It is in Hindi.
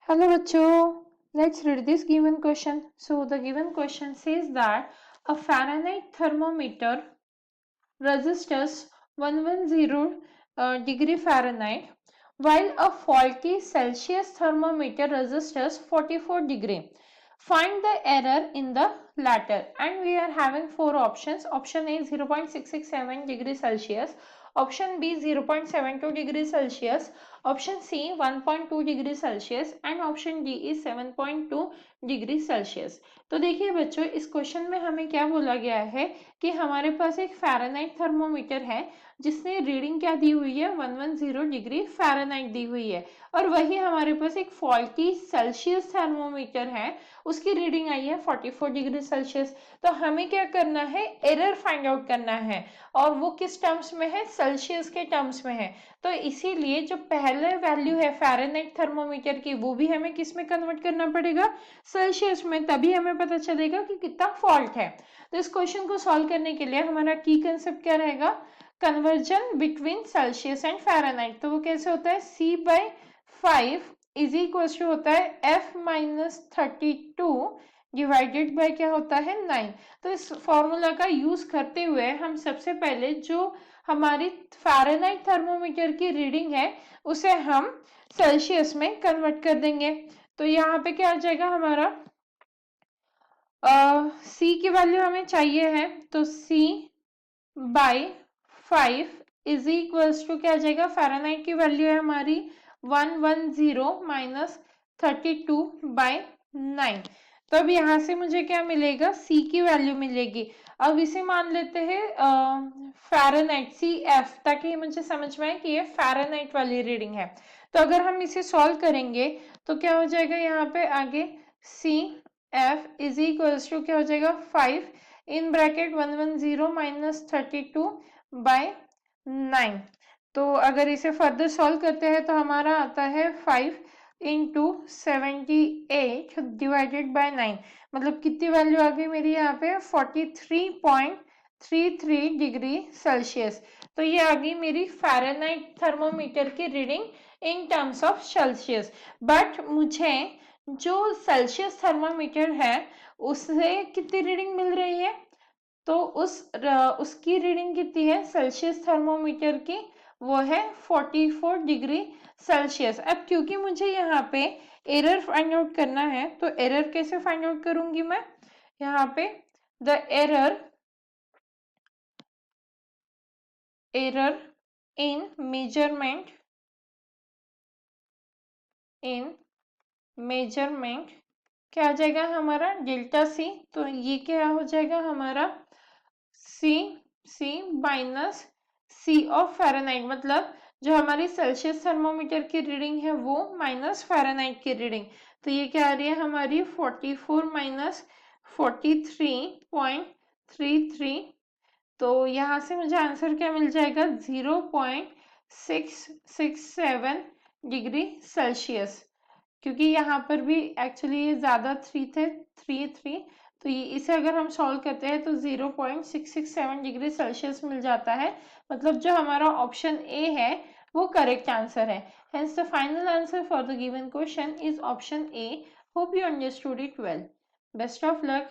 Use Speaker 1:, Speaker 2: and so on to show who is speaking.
Speaker 1: Hello bachcho, let's read this given question. So the given question says that a Fahrenheit thermometer registers 110 degree Fahrenheit while a faulty Celsius thermometer registers 44 degree. Find the error in the latter, and we are having four options. Option A 0.667 degree Celsius, option B 0.72 degree Celsius, option C 1.2 degree Celsius and option D is 7.2 degree Celsius. तो देखिए बच्चों, इस क्वेश्चन में हमें क्या बोला गया है कि हमारे पास एक फ़ारेनहाइट थर्मोमीटर है जिसने रीडिंग क्या दी हुई है 110 डिग्री फ़ारेनहाइट दी हुई है, और वही हमारे पास एक फॉल्टी सेल्सियस थर्मोमीटर है, उसकी रीडिंग आई है 44 डिग्री सेल्सियस। तो हमें क्या करना है, एरर फाइंड आउट करना है, और वो किस टर्म्स में है, सेल्सियस के टर्म्स में है। तो इसीलिए जो पहले वैल्यू है फ़ारेनहाइट थर्मोमीटर की वो भी हमें किस में कन्वर्ट करना पड़ेगा, सेल्सियस में, तभी हमें पता चलेगा कि कितना फॉल्ट है। तो इस क्वेश्चन को सॉल्व करने के लिए हमारा की कंसेप्ट क्या रहेगा, conversion between Celsius and Fahrenheit. तो वो कैसे होता है, C/5 इज इक्वल टू होता है F-32 डिवाइडेड बाय क्या होता है 9। तो इस फॉर्मूला का यूज करते हुए हम सबसे पहले जो हमारी फ़ारेनहाइट थर्मोमीटर की रीडिंग है उसे हम सेल्सियस में कन्वर्ट कर देंगे। तो यहाँ पे क्या आ जाएगा हमारा, C की वैल्यू हमें चाहिए है, तो C/5 इज इक्वल्स टू क्या आ जाएगा, फ़ारेनहाइट की वैल्यू है हमारी 110 माइनस 32/9। तो अब यहाँ से मुझे क्या मिलेगा, C की वैल्यू मिलेगी। अब इसे मान लेते हैं फ़ारेनहाइट CF, ताकि मुझे समझ में आए कि ये फ़ारेनहाइट वाली रीडिंग है। तो अगर हम इसे सॉल्व करेंगे तो क्या हो जाएगा, यहाँ पे आगे CF इज इक्वल्स टू क्या हो जाएगा 5 इन ब्रैकेट 110 माइनस 32/9। तो अगर इसे फर्दर सॉल्व करते हैं तो हमारा आता है 5 इंटू 78 डिवाइडेड बाय 9, मतलब कितनी वैल्यू आ गई मेरी यहाँ पे 43.33 डिग्री सेल्सियस। तो ये आ गई मेरी फ़ारेनहाइट थर्मोमीटर की reading in terms of Celsius. But मुझे जो सेल्सियस थर्मोमीटर है उससे कितनी रीडिंग मिल रही है, तो उसकी रीडिंग कितनी है सेल्सियस थर्मोमीटर की, वो है 44 डिग्री सेल्सियस। अब क्योंकि मुझे यहाँ पे एरर फाइंड आउट करना है, तो एरर कैसे फाइंड आउट करूंगी मैं, यहाँ पे द एरर इन मेजरमेंट क्या आ जाएगा हमारा डेल्टा C। तो ये क्या हो जाएगा हमारा C minus C of Fahrenheit, मतलब जो हमारी सेल्सियस थर्मोमीटर की रीडिंग है वो माइनस फ़ारेनहाइट की रीडिंग। तो ये क्या आ रही है हमारी 44 माइनस 43.33। तो यहाँ से मुझे आंसर क्या मिल जाएगा 0.667 डिग्री सेल्सियस, क्योंकि यहाँ पर भी एक्चुअली ये ज्यादा 3 थे, 3 तो ये इसे अगर हम सॉल्व करते हैं तो 0.667 डिग्री सेल्सियस मिल जाता है, मतलब जो हमारा ऑप्शन ए है वो करेक्ट आंसर है। Hence the final answer for the given question is option A. Hope you understood it well. Best of luck.